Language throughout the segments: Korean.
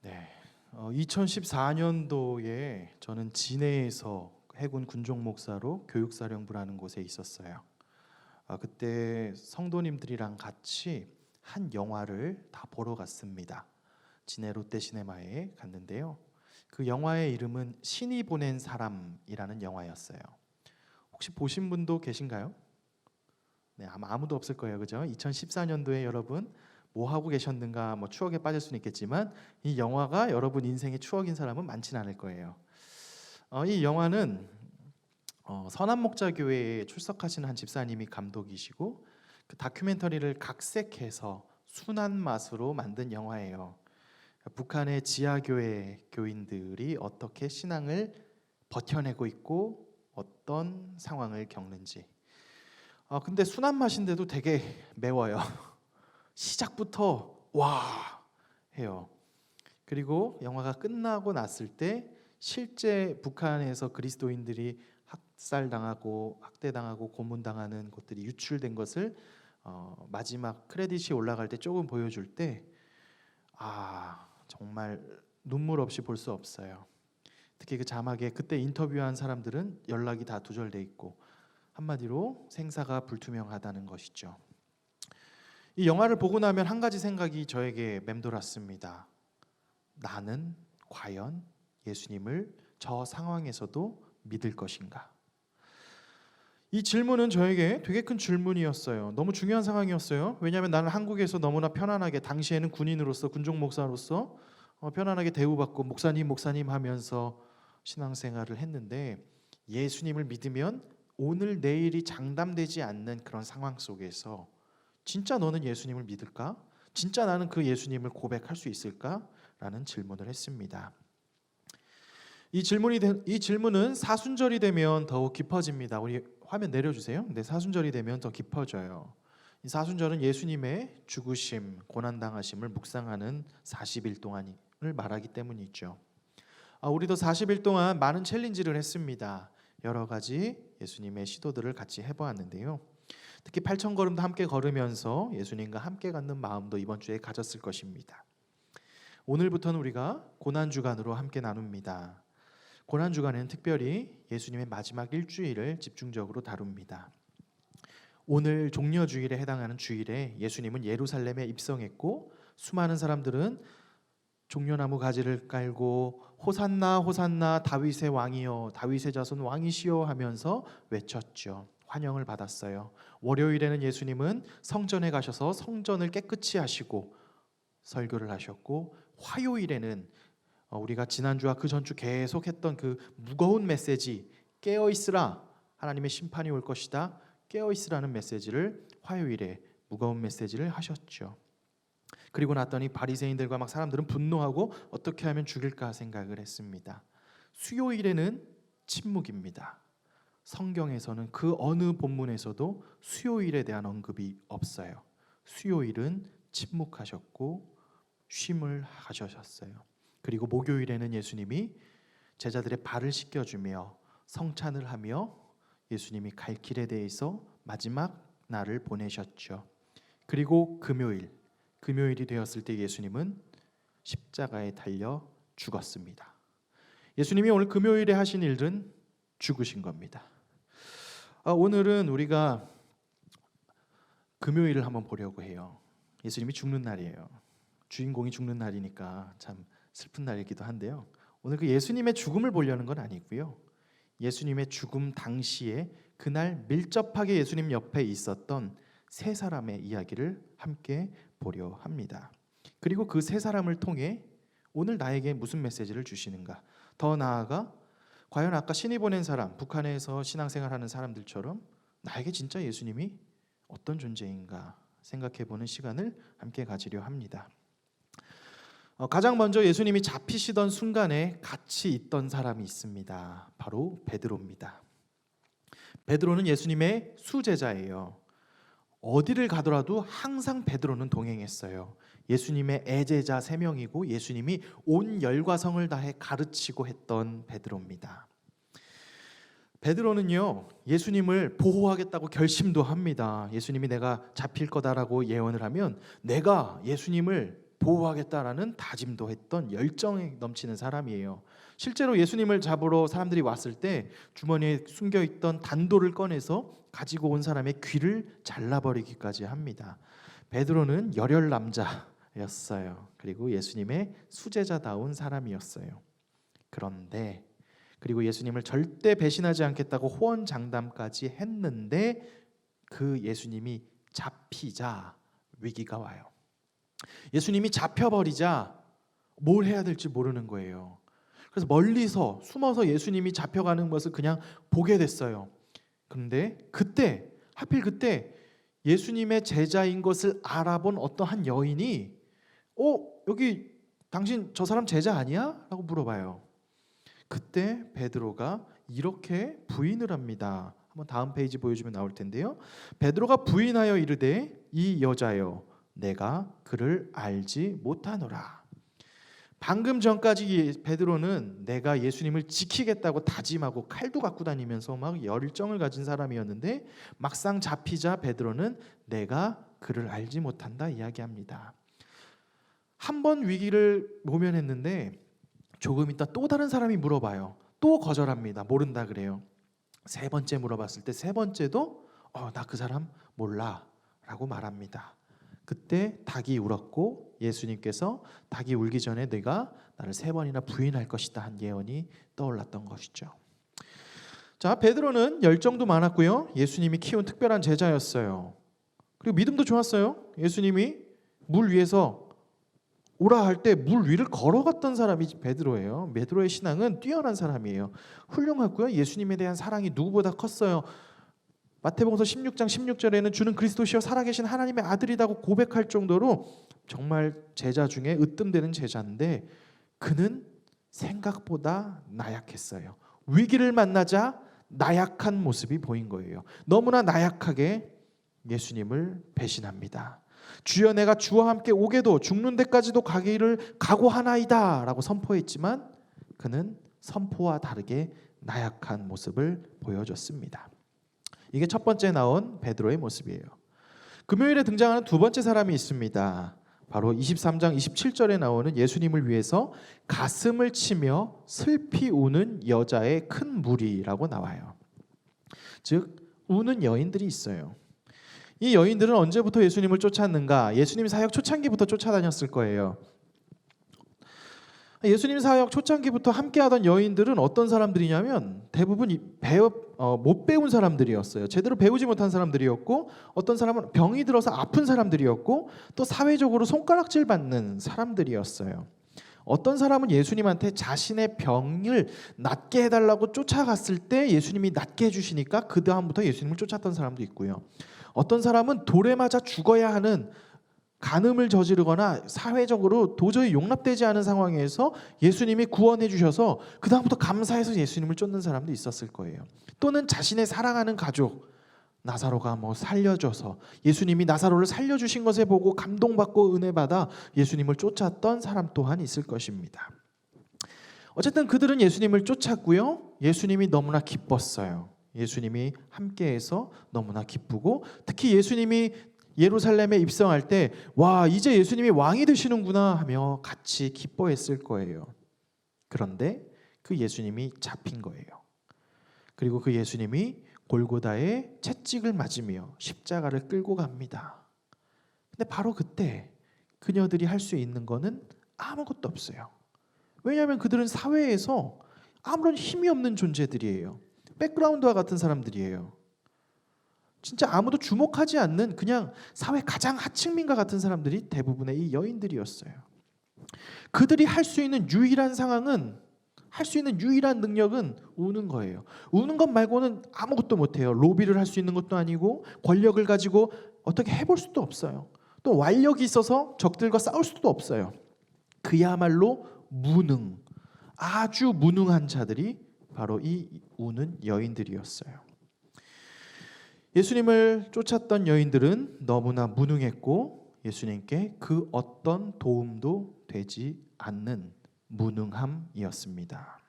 네, 2014년도에 저는 진해에서 해군 군종 목사로 교육사령부라는 곳에 있었어요. 그때 성도님들이랑 같이 한 영화를 다 보러 갔습니다. 진해 롯데시네마에 갔는데요. 그 영화의 이름은 신이 보낸 사람이라는 영화였어요. 혹시 보신 분도 계신가요? 네, 아마 아무도 없을 거예요, 그죠? 2014년도에 여러분 뭐 하고 계셨는가, 뭐 추억에 빠질 수는 있겠지만 이 영화가 여러분 인생의 추억인 사람은 많지는 않을 거예요. 이 영화는 선한목자교회에 출석하시는 한 집사님이 감독이시고 그 다큐멘터리를 각색해서 순한 맛으로 만든 영화예요. 북한의 지하교회 교인들이 어떻게 신앙을 버텨내고 있고 어떤 상황을 겪는지. 근데 순한 맛인데도 되게 매워요. 시작부터 와 해요. 그리고 영화가 끝나고 났을 때 실제 북한에서 그리스도인들이 학살당하고 학대당하고 고문당하는 것들이 유출된 것을 마지막 크레딧이 올라갈 때 조금 보여줄 때 정말 눈물 없이 볼 수 없어요. 특히 그 자막에 그때 인터뷰한 사람들은 연락이 다 두절돼 있고 한마디로 생사가 불투명하다는 것이죠. 이 영화를 보고 나면 한 가지 생각이 저에게 맴돌았습니다. 나는 과연 예수님을 저 상황에서도 믿을 것인가? 이 질문은 저에게 되게 큰 질문이었어요. 너무 중요한 상황이었어요. 왜냐하면 나는 한국에서 너무나 편안하게, 당시에는 군인으로서, 군종 목사로서 편안하게 대우받고 목사님 하면서 신앙생활을 했는데, 예수님을 믿으면 오늘 내일이 장담되지 않는 그런 상황 속에서 진짜 너는 예수님을 믿을까? 진짜 나는 그 예수님을 고백할 수 있을까? 라는 질문을 했습니다. 이 질문은 사순절이 되면 더욱 깊어집니다. 우리 화면 내려주세요. 네, 사순절이 되면 더 깊어져요. 이 사순절은 예수님의 죽으심, 고난당하심을 묵상하는 40일 동안을 말하기 때문이죠. 우리도 40일 동안 많은 챌린지를 했습니다. 여러 가지 예수님의 시도들을 같이 해보았는데요. 특히 8,000걸음도 함께 걸으면서 예수님과 함께 갖는 마음도 이번 주에 가졌을 것입니다. 오늘부터는 우리가 고난주간으로 함께 나눕니다. 고난주간에는 특별히 예수님의 마지막 일주일을 집중적으로 다룹니다. 오늘 종려주일에 해당하는 주일에 예수님은 예루살렘에 입성했고 수많은 사람들은 종려나무 가지를 깔고 호산나 호산나 다윗의 왕이여 다윗의 자손 왕이시여 하면서 외쳤죠. 환영을 받았어요. 월요일에는 예수님은 성전에 가셔서 성전을 깨끗이 하시고 설교를 하셨고, 화요일에는 우리가 지난주와 그 전주 계속 했던 그 무거운 메시지, 깨어있으라, 하나님의 심판이 올 것이다, 깨어있으라는 메시지를 화요일에 무거운 메시지를 하셨죠. 그리고 났더니 바리새인들과 막 사람들은 분노하고 어떻게 하면 죽일까 생각을 했습니다. 수요일에는 침묵입니다. 성경에서는 그 어느 본문에서도 수요일에 대한 언급이 없어요. 수요일은 침묵하셨고 쉼을 하셨어요. 그리고 목요일에는 예수님이 제자들의 발을 씻겨주며 성찬을 하며 예수님이 갈 길에 대해서 마지막 날을 보내셨죠. 그리고 금요일이 되었을 때 예수님은 십자가에 달려 죽었습니다. 예수님이 오늘 금요일에 하신 일은 죽으신 겁니다. 오늘은 우리가 금요일을 한번 보려고 해요. 예수님이 죽는 날이에요. 주인공이 죽는 날이니까 참 슬픈 날이기도 한데요. 오늘 그 예수님의 죽음을 보려는 건 아니고요. 예수님의 죽음 당시에 그날 밀접하게 예수님 옆에 있었던 세 사람의 이야기를 함께 보려 합니다. 그리고 그 세 사람을 통해 오늘 나에게 무슨 메시지를 주시는가? 더 나아가 과연 아까 신이 보낸 사람, 북한에서 신앙생활하는 사람들처럼 나에게 진짜 예수님이 어떤 존재인가 생각해보는 시간을 함께 가지려 합니다. 가장 먼저 예수님이 잡히시던 순간에 같이 있던 사람이 있습니다. 바로 베드로입니다. 베드로는 예수님의 수제자예요. 어디를 가더라도 항상 베드로는 동행했어요. 예수님의 애제자 3명이고 예수님이 온 열과 성을 다해 가르치고 했던 베드로입니다. 베드로는요, 예수님을 보호하겠다고 결심도 합니다. 예수님이 내가 잡힐 거다라고 예언을 하면 내가 예수님을 보호하겠다라는 다짐도 했던 열정에 넘치는 사람이에요. 실제로 예수님을 잡으러 사람들이 왔을 때 주머니에 숨겨있던 단도를 꺼내서 가지고 온 사람의 귀를 잘라버리기까지 합니다. 베드로는 열혈 남자였어요. 그리고 예수님의 수제자다운 사람이었어요. 그런데 그리고 예수님을 절대 배신하지 않겠다고 호언장담까지 했는데 그 예수님이 잡히자 위기가 와요. 예수님이 잡혀버리자 뭘 해야 될지 모르는 거예요. 그래서 멀리서 숨어서 예수님이 잡혀가는 것을 그냥 보게 됐어요. 그런데 그때 하필 그때 예수님의 제자인 것을 알아본 어떤 한 여인이 여기 당신 저 사람 제자 아니야? 라고 물어봐요. 그때 베드로가 이렇게 부인을 합니다. 한번 다음 페이지 보여주면 나올 텐데요. 베드로가 부인하여 이르되 이 여자여 내가 그를 알지 못하노라. 방금 전까지 베드로는 내가 예수님을 지키겠다고 다짐하고 칼도 갖고 다니면서 막 열정을 가진 사람이었는데 막상 잡히자 베드로는 내가 그를 알지 못한다 이야기합니다. 한 번 위기를 모면했는데 조금 있다 또 다른 사람이 물어봐요. 또 거절합니다. 모른다 그래요. 세 번째 물어봤을 때 세 번째도 나 그 사람 몰라 라고 말합니다. 그때 닭이 울었고 예수님께서 닭이 울기 전에 네가 나를 세 번이나 부인할 것이다 한 예언이 떠올랐던 것이죠. 자, 베드로는 열정도 많았고요. 예수님이 키운 특별한 제자였어요. 그리고 믿음도 좋았어요. 예수님이 물 위에서 오라 할 때 물 위를 걸어갔던 사람이 베드로예요. 베드로의 신앙은 뛰어난 사람이에요. 훌륭하고요. 예수님에 대한 사랑이 누구보다 컸어요. 마태복음서 16장 16절에는 주는 그리스도시요 살아계신 하나님의 아들이라고 고백할 정도로 정말 제자 중에 으뜸되는 제자인데 그는 생각보다 나약했어요. 위기를 만나자 나약한 모습이 보인 거예요. 너무나 나약하게 예수님을 배신합니다. 주여 내가 주와 함께 오게도 죽는 데까지도 가기를 각오하나이다 라고 선포했지만 그는 선포와 다르게 나약한 모습을 보여줬습니다. 이게 첫 번째 나온 베드로의 모습이에요. 금요일에 등장하는 두 번째 사람이 있습니다. 바로 23장 27절에 나오는 예수님을 위해서 가슴을 치며 슬피 우는 여자의 큰 무리라고 나와요. 즉 우는 여인들이 있어요. 이 여인들은 언제부터 예수님을 쫓았는가? 예수님 사역 초창기부터 쫓아다녔을 거예요. 예수님 사역 초창기부터 함께하던 여인들은 어떤 사람들이냐면 대부분 못 배운 사람들이었어요. 제대로 배우지 못한 사람들이었고 어떤 사람은 병이 들어서 아픈 사람들이었고 또 사회적으로 손가락질 받는 사람들이었어요. 어떤 사람은 예수님한테 자신의 병을 낫게 해달라고 쫓아갔을 때 예수님이 낫게 해주시니까 그 다음부터 예수님을 쫓았던 사람도 있고요. 어떤 사람은 돌에 맞아 죽어야 하는 간음을 저지르거나 사회적으로 도저히 용납되지 않은 상황에서 예수님이 구원해 주셔서 그 다음부터 감사해서 예수님을 쫓는 사람도 있었을 거예요. 또는 자신의 사랑하는 가족 나사로가 살려줘서 예수님이 나사로를 살려주신 것에 보고 감동받고 은혜받아 예수님을 쫓았던 사람 또한 있을 것입니다. 어쨌든 그들은 예수님을 쫓았고요. 예수님이 너무나 기뻤어요. 예수님이 함께해서 너무나 기쁘고 특히 예수님이 예루살렘에 입성할 때 와 이제 예수님이 왕이 되시는구나 하며 같이 기뻐했을 거예요. 그런데 그 예수님이 잡힌 거예요. 그리고 그 예수님이 골고다에 채찍을 맞으며 십자가를 끌고 갑니다. 근데 바로 그때 그녀들이 할 수 있는 거는 아무것도 없어요. 왜냐하면 그들은 사회에서 아무런 힘이 없는 존재들이에요. 백그라운드와 같은 사람들이에요. 진짜 아무도 주목하지 않는 그냥 사회 가장 하층민과 같은 사람들이 대부분의 이 여인들이었어요. 그들이 할 수 있는 유일한 상황은 할 수 있는 유일한 능력은 우는 거예요. 우는 것 말고는 아무것도 못해요. 로비를 할 수 있는 것도 아니고 권력을 가지고 어떻게 해볼 수도 없어요. 또 완력이 있어서 적들과 싸울 수도 없어요. 그야말로 무능, 아주 무능한 자들이 바로 이 우는 여인들이었어요. 예수님을 쫓았던 여인들은 너무나 무능했고 예수님께 그 어떤 도움도 되지 않는 무능함이었습니다.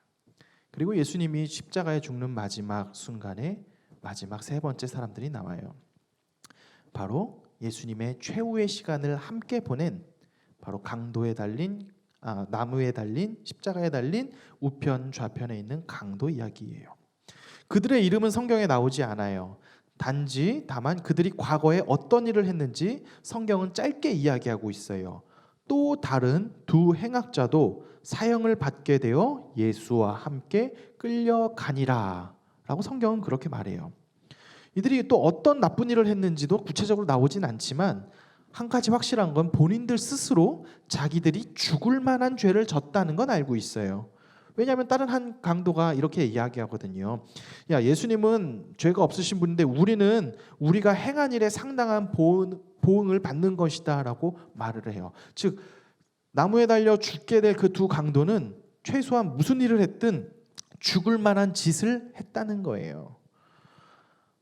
그리고 예수님이 십자가에 죽는 마지막 순간에 마지막 세 번째 사람들이 나와요. 바로 예수님의 최후의 시간을 함께 보낸 바로 강도에 달린 나무에 달린 십자가에 달린 우편 좌편에 있는 강도 이야기예요. 그들의 이름은 성경에 나오지 않아요. 다만 그들이 과거에 어떤 일을 했는지 성경은 짧게 이야기하고 있어요. 또 다른 두 행악자도 사형을 받게 되어 예수와 함께 끌려가니라 라고 성경은 그렇게 말해요. 이들이 또 어떤 나쁜 일을 했는지도 구체적으로 나오진 않지만 한 가지 확실한 건 본인들 스스로 자기들이 죽을 만한 죄를 졌다는 건 알고 있어요. 왜냐하면 다른 한 강도가 이렇게 이야기하거든요. 야, 예수님은 죄가 없으신 분인데 우리는 우리가 행한 일에 상당한 보응을 받는 것이다 라고 말을 해요. 즉 나무에 달려 죽게 될 그 두 강도는 최소한 무슨 일을 했든 죽을 만한 짓을 했다는 거예요.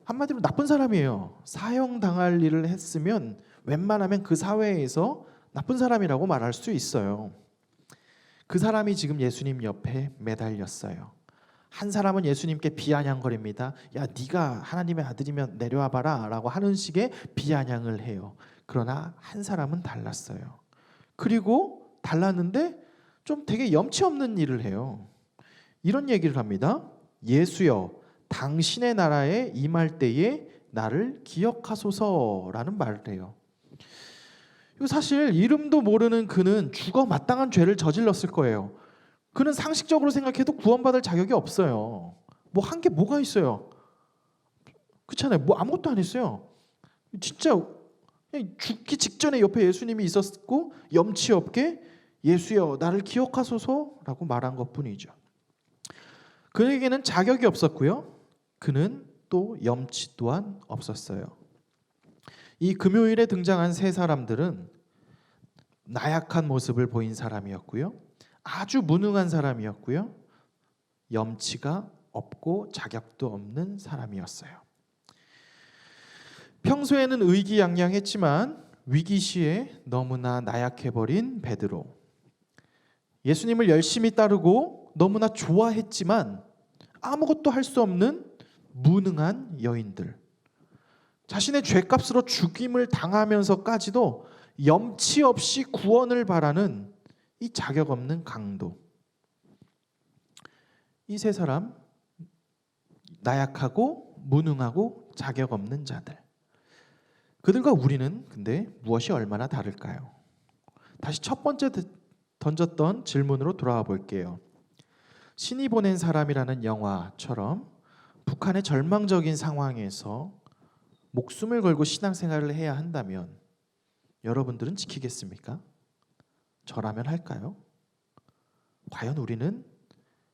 한마디로 나쁜 사람이에요. 사형당할 일을 했으면 웬만하면 그 사회에서 나쁜 사람이라고 말할 수 있어요. 그 사람이 지금 예수님 옆에 매달렸어요. 한 사람은 예수님께 비아냥거립니다. 야, 네가 하나님의 아들이면 내려와 봐라 라고 하는 식의 비아냥을 해요. 그러나 한 사람은 달랐어요. 그리고 달랐는데 좀 되게 염치 없는 일을 해요. 이런 얘기를 합니다. 예수여, 당신의 나라에 임할 때에 나를 기억하소서라는 말을 해요. 이거 사실 이름도 모르는 그는 죽어 마땅한 죄를 저질렀을 거예요. 그는 상식적으로 생각해도 구원받을 자격이 없어요. 뭐 한 게 뭐가 있어요? 그렇잖아요. 뭐 아무것도 안 했어요. 진짜 죽기 직전에 옆에 예수님이 있었고 염치 없게 예수여 나를 기억하소서라고 말한 것뿐이죠. 그에게는 자격이 없었고요. 그는 또 염치 또한 없었어요. 이 금요일에 등장한 세 사람들은 나약한 모습을 보인 사람이었고요. 아주 무능한 사람이었고요. 염치가 없고 자격도 없는 사람이었어요. 평소에는 의기양양했지만 위기 시에 너무나 나약해버린 베드로. 예수님을 열심히 따르고 너무나 좋아했지만 아무것도 할 수 없는 무능한 여인들. 자신의 죄값으로 죽임을 당하면서까지도 염치 없이 구원을 바라는 이 자격 없는 강도. 이 세 사람, 나약하고 무능하고 자격 없는 자들. 그들과 우리는 근데 무엇이 얼마나 다를까요? 다시 첫 번째 던졌던 질문으로 돌아와 볼게요. 신이 보낸 사람이라는 영화처럼 북한의 절망적인 상황에서 목숨을 걸고 신앙생활을 해야 한다면 여러분들은 지키겠습니까? 저라면 할까요? 과연 우리는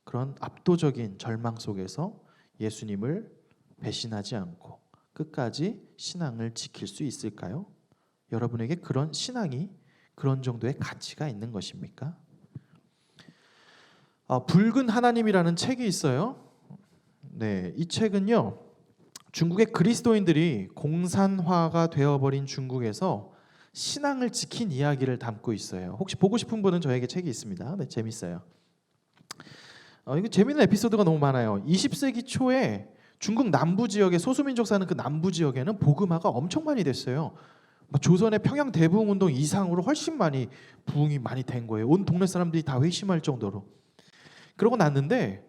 그런 압도적인 절망 속에서 예수님을 배신하지 않고 끝까지 신앙을 지킬 수 있을까요? 여러분에게 그런 신앙이 그런 정도의 가치가 있는 것입니까? 붉은 하나님이라는 책이 있어요. 네, 이 책은요. 중국의 그리스도인들이 공산화가 되어버린 중국에서 신앙을 지킨 이야기를 담고 있어요. 혹시 보고 싶은 분은 저에게 책이 있습니다. 네, 재밌어요. 이거 재밌는 에피소드가 너무 많아요. 20세기 초에 중국 남부 지역에 소수민족 사는 그 남부 지역에는 복음화가 엄청 많이 됐어요. 조선의 평양 대부흥 운동 이상으로 훨씬 많이 부흥이 많이 된 거예요. 온 동네 사람들이 다 회심할 정도로. 그러고 났는데,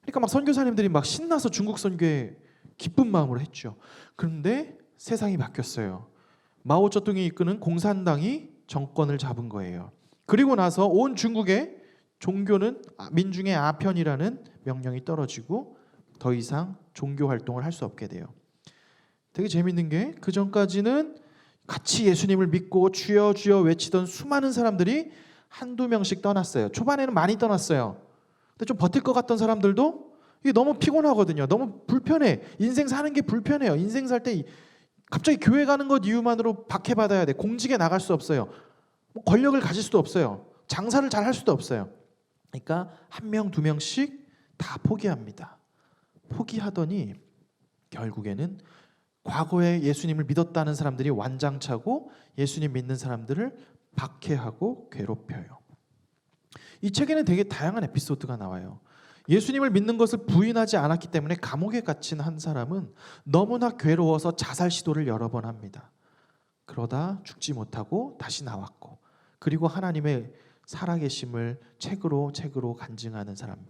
그러니까 막 선교사님들이 막 신나서 중국 선교에 기쁜 마음으로 했죠. 그런데 세상이 바뀌었어요. 마오쩌둥이 이끄는 공산당이 정권을 잡은 거예요. 그리고 나서 온 중국에 종교는 민중의 아편이라는 명령이 떨어지고 더 이상 종교 활동을 할 수 없게 돼요. 되게 재밌는 게 그 전까지는 같이 예수님을 믿고 주여 주여 외치던 수많은 사람들이 한두 명씩 떠났어요. 초반에는 많이 떠났어요. 근데 좀 버틸 것 같던 사람들도 이게 너무 피곤하거든요. 너무 불편해. 인생 사는 게 불편해요. 인생 살 때 갑자기 교회 가는 것 이유만으로 박해받아야 돼. 공직에 나갈 수 없어요. 권력을 가질 수도 없어요. 장사를 잘 할 수도 없어요. 그러니까 한 명, 두 명씩 다 포기합니다. 포기하더니 결국에는 과거에 예수님을 믿었다는 사람들이 완장차고 예수님 믿는 사람들을 박해하고 괴롭혀요. 이 책에는 되게 다양한 에피소드가 나와요. 예수님을 믿는 것을 부인하지 않았기 때문에 감옥에 갇힌 한 사람은 너무나 괴로워서 자살 시도를 여러 번 합니다. 그러다 죽지 못하고 다시 나왔고, 그리고 하나님의 살아계심을 책으로 간증하는 사람.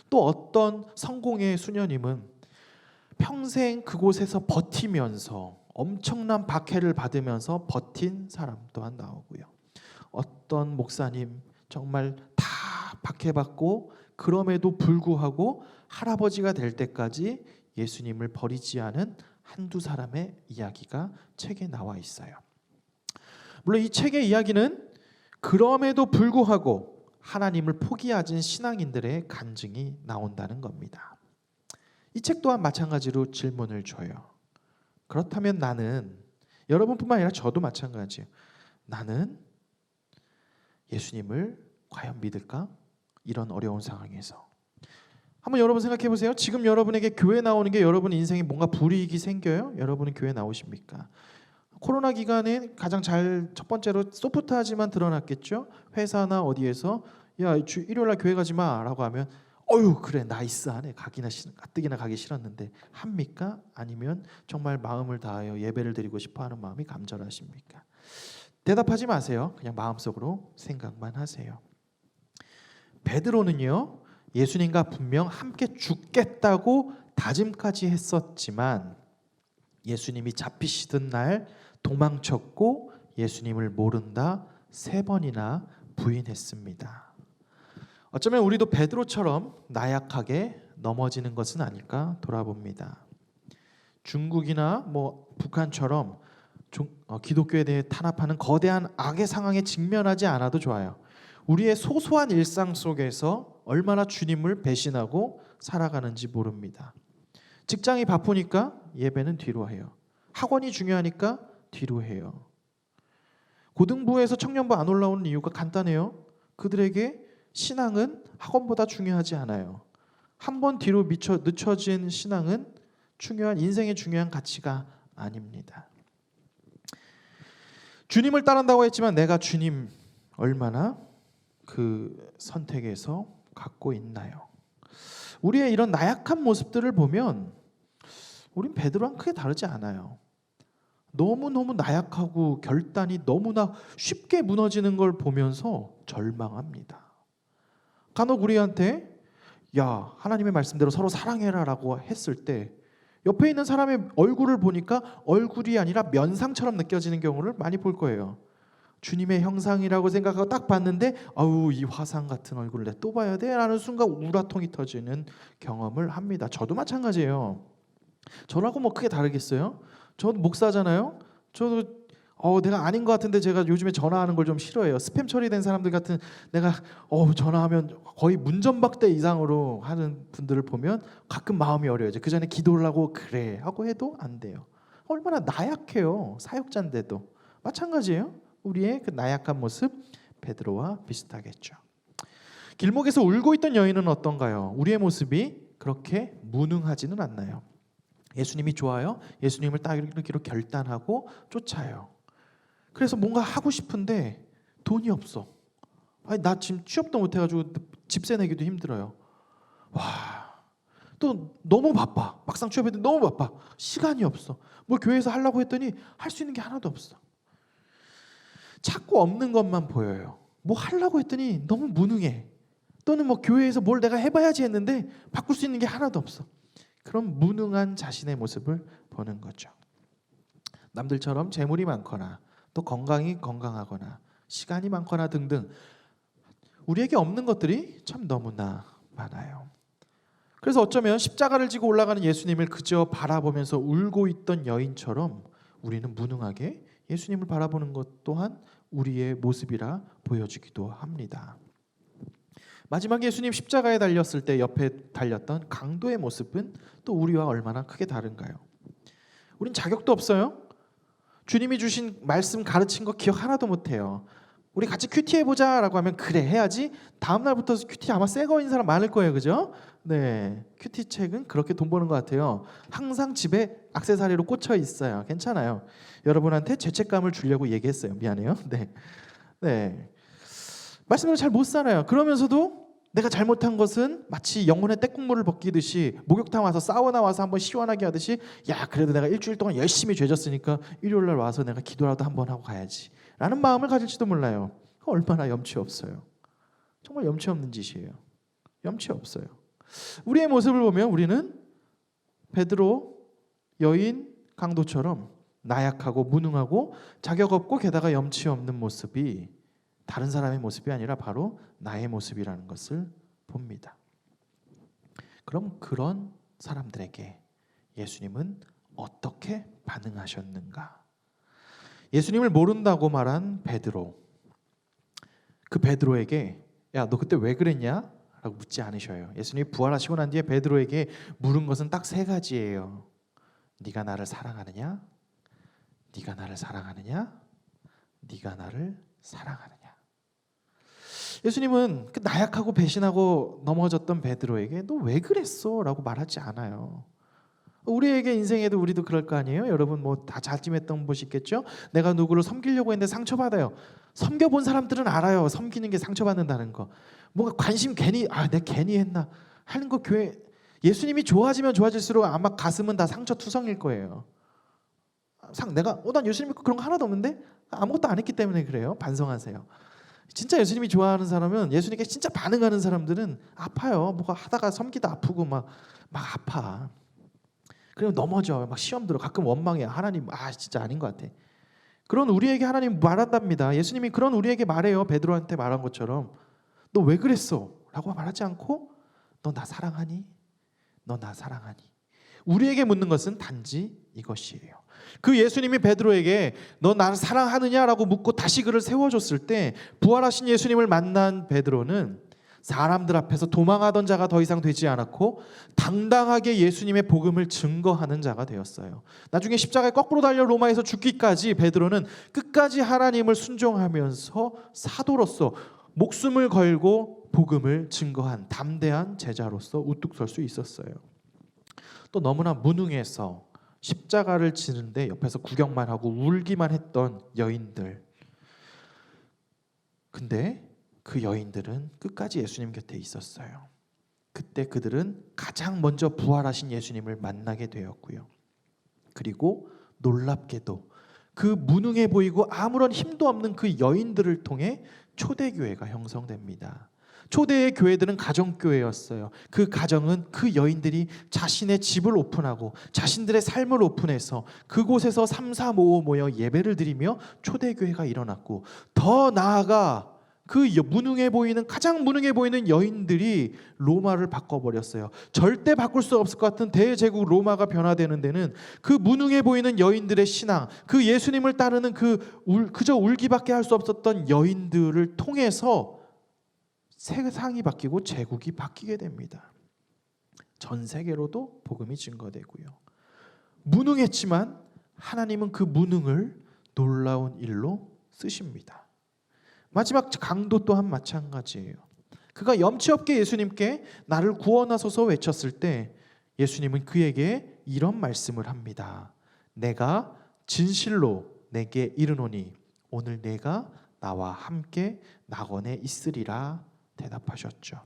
또 어떤 성공의 수녀님은 평생 그곳에서 버티면서 엄청난 박해를 받으면서 버틴 사람 또한 나오고요. 어떤 목사님 정말 다 박해받고 그럼에도 불구하고 할아버지가 될 때까지 예수님을 버리지 않은 한두 사람의 이야기가 책에 나와 있어요. 물론 이 책의 이야기는 그럼에도 불구하고 하나님을 포기하진 신앙인들의 간증이 나온다는 겁니다. 이 책 또한 마찬가지로 질문을 줘요. 그렇다면 나는, 여러분뿐만 아니라 저도 마찬가지예요. 나는 예수님을 과연 믿을까? 이런 어려운 상황에서 한번 여러분 생각해 보세요. 지금 여러분에게 교회 나오는 게 여러분 인생에 뭔가 불이익이 생겨요? 여러분은 교회 나오십니까? 코로나 기간에 가장 잘 첫 번째로 소프트하지만 드러났겠죠. 회사나 어디에서 야 일요일날 교회 가지 마라고 하면 어휴 그래 나이스하네 가뜩이나 가기 싫었는데 합니까? 아니면 정말 마음을 다하여 예배를 드리고 싶어하는 마음이 감절하십니까? 대답하지 마세요. 그냥 마음속으로 생각만 하세요. 베드로는요 예수님과 분명 함께 죽겠다고 다짐까지 했었지만 예수님이 잡히시던 날 도망쳤고 예수님을 모른다 3번이나 부인했습니다. 어쩌면 우리도 베드로처럼 나약하게 넘어지는 것은 아닐까 돌아봅니다. 중국이나 북한처럼 기독교에 대해 탄압하는 거대한 악의 상황에 직면하지 않아도 좋아요. 우리의 소소한 일상 속에서 얼마나 주님을 배신하고 살아가는지 모릅니다. 직장이 바쁘니까 예배는 뒤로 해요. 학원이 중요하니까 뒤로 해요. 고등부에서 청년부 안 올라오는 이유가 간단해요. 그들에게 신앙은 학원보다 중요하지 않아요. 한번 뒤로 늦춰진 신앙은 인생의 중요한 가치가 아닙니다. 주님을 따른다고 했지만 내가 주님 얼마나 그 선택에서 갖고 있나요? 우리의 이런 나약한 모습들을 보면 우린 베드로랑 크게 다르지 않아요. 너무너무 나약하고 결단이 너무나 쉽게 무너지는 걸 보면서 절망합니다. 간혹 우리한테 야 하나님의 말씀대로 서로 사랑해라 라고 했을 때 옆에 있는 사람의 얼굴을 보니까 얼굴이 아니라 면상처럼 느껴지는 경우를 많이 볼 거예요. 주님의 형상이라고 생각하고 딱 봤는데 아우 이 화상 같은 얼굴을 내가 또 봐야 돼? 라는 순간 우라통이 터지는 경험을 합니다. 저도 마찬가지예요. 저라고 크게 다르겠어요? 저도 목사잖아요. 저도 내가 아닌 것 같은데 제가 요즘에 전화하는 걸 좀 싫어해요. 스팸 처리된 사람들 같은 내가 전화하면 거의 문전박대 이상으로 하는 분들을 보면 가끔 마음이 어려워요. 그 전에 기도를 하고 그래 하고 해도 안 돼요. 얼마나 나약해요. 사역자인데도. 마찬가지예요. 우리의 그 나약한 모습 베드로와 비슷하겠죠. 길목에서 울고 있던 여인은 어떤가요? 우리의 모습이 그렇게 무능하지는 않나요? 예수님이 좋아요. 예수님을 따르기로 결단하고 쫓아요. 그래서 뭔가 하고 싶은데 돈이 없어. 나 지금 취업도 못해가지고 집세 내기도 힘들어요. 또 너무 바빠. 막상 취업했는데 너무 바빠. 시간이 없어. 뭘 교회에서 하려고 했더니 할 수 있는 게 하나도 없어. 자꾸 없는 것만 보여요. 뭐 하려고 했더니 너무 무능해. 또는 교회에서 뭘 내가 해봐야지 했는데 바꿀 수 있는 게 하나도 없어. 그런 무능한 자신의 모습을 보는 거죠. 남들처럼 재물이 많거나 또 건강이 건강하거나 시간이 많거나 등등 우리에게 없는 것들이 참 너무나 많아요. 그래서 어쩌면 십자가를 지고 올라가는 예수님을 그저 바라보면서 울고 있던 여인처럼 우리는 무능하게 예수님을 바라보는 것 또한 우리의 모습이라 보여지기도 합니다. 마지막 예수님 십자가에 달렸을 때 옆에 달렸던 강도의 모습은 또 우리와 얼마나 크게 다른가요? 우린 자격도 없어요. 주님이 주신 말씀 가르친 거 기억 하나도 못해요. 우리 같이 큐티 해보자 라고 하면 그래 해야지. 다음 날부터 큐티 아마 새 거인 사람 많을 거예요. 그죠? 네, 큐티 책은 그렇게 돈 버는 것 같아요. 항상 집에 액세서리로 꽂혀 있어요. 괜찮아요. 여러분한테 죄책감을 주려고 얘기했어요. 미안해요. 네. 말씀대로 잘 못 살아요. 그러면서도 내가 잘못한 것은 마치 영혼의 때국물을 벗기듯이 목욕탕 와서 사우나 와서 한번 시원하게 하듯이 야 그래도 내가 일주일 동안 열심히 죄졌으니까 일요일날 와서 내가 기도라도 한번 하고 가야지 라는 마음을 가질지도 몰라요. 얼마나 염치 없어요. 정말 염치 없는 짓이에요. 염치 없어요. 우리의 모습을 보면 우리는 베드로, 여인, 강도처럼 나약하고 무능하고 자격 없고 게다가 염치 없는 모습이 다른 사람의 모습이 아니라 바로 나의 모습이라는 것을 봅니다. 그럼 그런 사람들에게 예수님은 어떻게 반응하셨는가? 예수님을 모른다고 말한 베드로, 그 베드로에게 야, 너 그때 왜 그랬냐? 라고 묻지 않으셔요. 예수님이 부활하시고 난 뒤에 베드로에게 물은 것은 딱 세 가지예요. 네가 나를 사랑하느냐? 네가 나를 사랑하느냐? 네가 나를 사랑하느냐? 예수님은 그 나약하고 배신하고 넘어졌던 베드로에게 너 왜 그랬어? 라고 말하지 않아요. 우리에게 인생에도 우리도 그럴 거 아니에요? 여러분 뭐 다 자찜했던 곳이 있겠죠? 내가 누구를 섬기려고 했는데 상처받아요. 섬겨본 사람들은 알아요. 섬기는 게 상처받는다는 거. 뭔가 관심 괜히 내가 괜히 했나 하는 거 교회 예수님이 좋아지면 좋아질수록 아마 가슴은 다 상처투성일 거예요. 내가 난 예수님 그런 거 하나도 없는데 아무것도 안 했기 때문에 그래요. 반성하세요. 진짜 예수님이 좋아하는 사람은 예수님께 진짜 반응하는 사람들은 아파요. 뭐가 하다가 섬기다 아프고 막 아파. 그리고 넘어져. 막 시험 들어. 가끔 원망해. 하나님 진짜 아닌 것 같아. 그런 우리에게 하나님 말한답니다. 예수님이 그런 우리에게 말해요. 베드로한테 말한 것처럼 너 왜 그랬어? 라고 말하지 않고 너 나 사랑하니? 너 나 사랑하니? 우리에게 묻는 것은 단지 이것이에요. 그 예수님이 베드로에게 너 나를 사랑하느냐라고 묻고 다시 그를 세워줬을 때 부활하신 예수님을 만난 베드로는 사람들 앞에서 도망하던 자가 더 이상 되지 않았고 당당하게 예수님의 복음을 증거하는 자가 되었어요. 나중에 십자가에 거꾸로 달려 로마에서 죽기까지 베드로는 끝까지 하나님을 순종하면서 사도로서 목숨을 걸고 복음을 증거한 담대한 제자로서 우뚝 설 수 있었어요. 또 너무나 무능해서 십자가를 지는데 옆에서 구경만 하고 울기만 했던 여인들. 근데 그 여인들은 끝까지 예수님 곁에 있었어요. 그때 그들은 가장 먼저 부활하신 예수님을 만나게 되었고요. 그리고 놀랍게도 그 무능해 보이고 아무런 힘도 없는 그 여인들을 통해 초대교회가 형성됩니다. 초대의 교회들은 가정교회였어요. 그 가정은 그 여인들이 자신의 집을 오픈하고 자신들의 삶을 오픈해서 그곳에서 3, 4, 5 모여 예배를 드리며 초대교회가 일어났고 더 나아가 그 가장 무능해 보이는 여인들이 로마를 바꿔버렸어요. 절대 바꿀 수 없을 것 같은 대제국 로마가 변화되는 데는 그 무능해 보이는 여인들의 신앙, 그 예수님을 따르는 그저 울기밖에 할 수 없었던 여인들을 통해서 세상이 바뀌고 제국이 바뀌게 됩니다. 전 세계로도 복음이 증거되고요. 무능했지만 하나님은 그 무능을 놀라운 일로 쓰십니다. 마지막 강도 또한 마찬가지예요. 그가 염치 없게 예수님께 나를 구원하소서 외쳤을 때 예수님은 그에게 이런 말씀을 합니다. 내가 진실로 내게 이르노니 오늘 내가 나와 함께 낙원에 있으리라 대답하셨죠.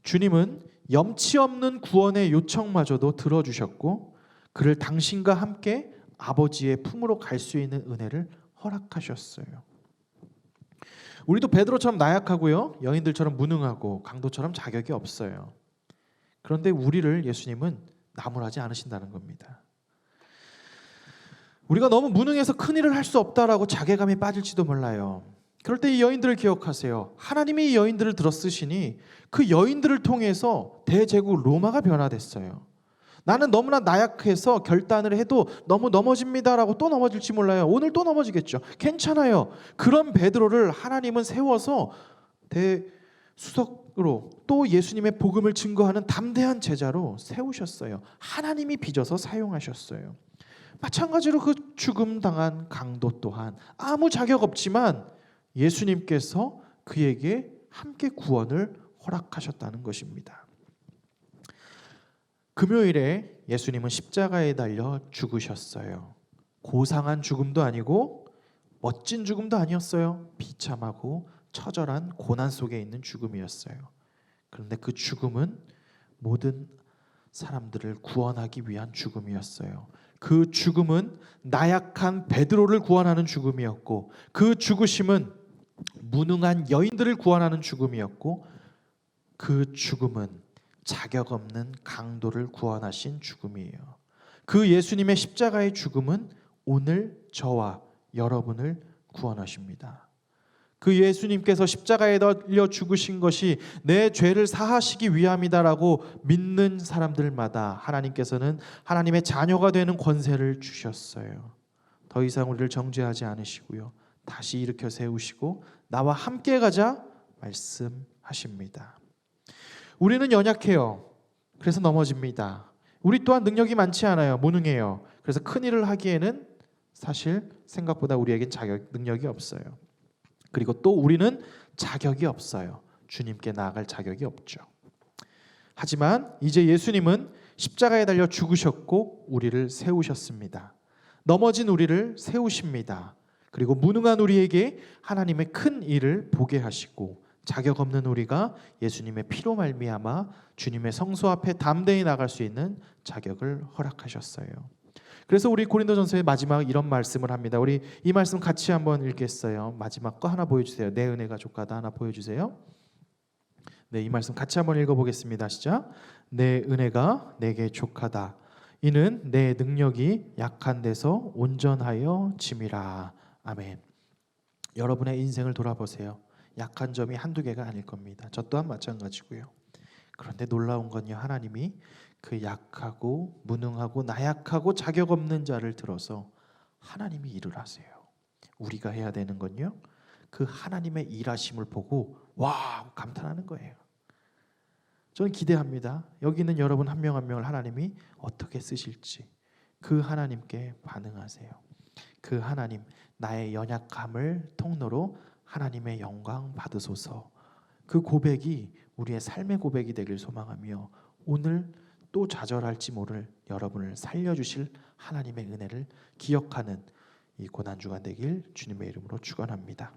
주님은 염치 없는 구원의 요청마저도 들어주셨고 그를 당신과 함께 아버지의 품으로 갈 수 있는 은혜를 허락하셨어요. 우리도 베드로처럼 나약하고요, 여인들처럼 무능하고 강도처럼 자격이 없어요. 그런데 우리를 예수님은 나무라지 않으신다는 겁니다. 우리가 너무 무능해서 큰일을 할 수 없다라고 자괴감에 빠질지도 몰라요. 그럴 때 이 여인들을 기억하세요. 하나님이 이 여인들을 들어 쓰시니 그 여인들을 통해서 대제국 로마가 변화됐어요. 나는 너무나 나약해서 결단을 해도 너무 넘어집니다라고 또 넘어질지 몰라요. 오늘 또 넘어지겠죠. 괜찮아요. 그런 베드로를 하나님은 세워서 대수석으로 또 예수님의 복음을 증거하는 담대한 제자로 세우셨어요. 하나님이 빚어서 사용하셨어요. 마찬가지로 그 죽음당한 강도 또한 아무 자격 없지만 예수님께서 그에게 함께 구원을 허락하셨다는 것입니다. 금요일에 예수님은 십자가에 달려 죽으셨어요. 고상한 죽음도 아니고 멋진 죽음도 아니었어요. 비참하고 처절한 고난 속에 있는 죽음이었어요. 그런데 그 죽음은 모든 사람들을 구원하기 위한 죽음이었어요. 그 죽음은 나약한 베드로를 구원하는 죽음이었고 그 죽으심은 무능한 여인들을 구원하는 죽음이었고 그 죽음은 자격 없는 강도를 구원하신 죽음이에요. 그 예수님의 십자가의 죽음은 오늘 저와 여러분을 구원하십니다. 그 예수님께서 십자가에 달려 죽으신 것이 내 죄를 사하시기 위함이다라고 믿는 사람들마다 하나님께서는 하나님의 자녀가 되는 권세를 주셨어요. 더 이상 우리를 정죄하지 않으시고요, 다시 일으켜 세우시고 나와 함께 가자 말씀하십니다. 우리는 연약해요. 그래서 넘어집니다. 우리 또한 능력이 많지 않아요. 무능해요. 그래서 큰 일을 하기에는 사실 생각보다 우리에겐 능력이 없어요. 그리고 또 우리는 자격이 없어요. 주님께 나아갈 자격이 없죠. 하지만 이제 예수님은 십자가에 달려 죽으셨고 우리를 세우셨습니다. 넘어진 우리를 세우십니다. 그리고 무능한 우리에게 하나님의 큰 일을 보게 하시고 자격 없는 우리가 예수님의 피로 말미암아 주님의 성소 앞에 담대히 나갈 수 있는 자격을 허락하셨어요. 그래서 우리 고린도전서의 마지막 이런 말씀을 합니다. 우리 이 말씀 같이 한번 읽겠어요. 마지막 거 하나 보여주세요. 내 은혜가 족하다 하나 보여주세요. 네, 이 말씀 같이 한번 읽어보겠습니다. 시작. 내 은혜가 내게 족하다. 이는 내 능력이 약한 데서 온전하여 짐이라. 아멘. 여러분의 인생을 돌아보세요. 약한 점이 한두 개가 아닐 겁니다. 저 또한 마찬가지고요. 그런데 놀라운 건요, 하나님이 그 약하고 무능하고 나약하고 자격 없는 자를 들어서 하나님이 일을 하세요. 우리가 해야 되는 건요, 그 하나님의 일하심을 보고 와 감탄하는 거예요. 저는 기대합니다. 여기 있는 여러분 한 명 한 명을 하나님이 어떻게 쓰실지 그 하나님께 반응하세요. 그 하나님, 나의 연약함을 통로로 하나님의 영광 받으소서. 그 고백이 우리의 삶의 고백이 되길 소망하며 오늘 또 좌절할지 모를 여러분을 살려주실 하나님의 은혜를 기억하는 이 고난주간 되길 주님의 이름으로 축원합니다.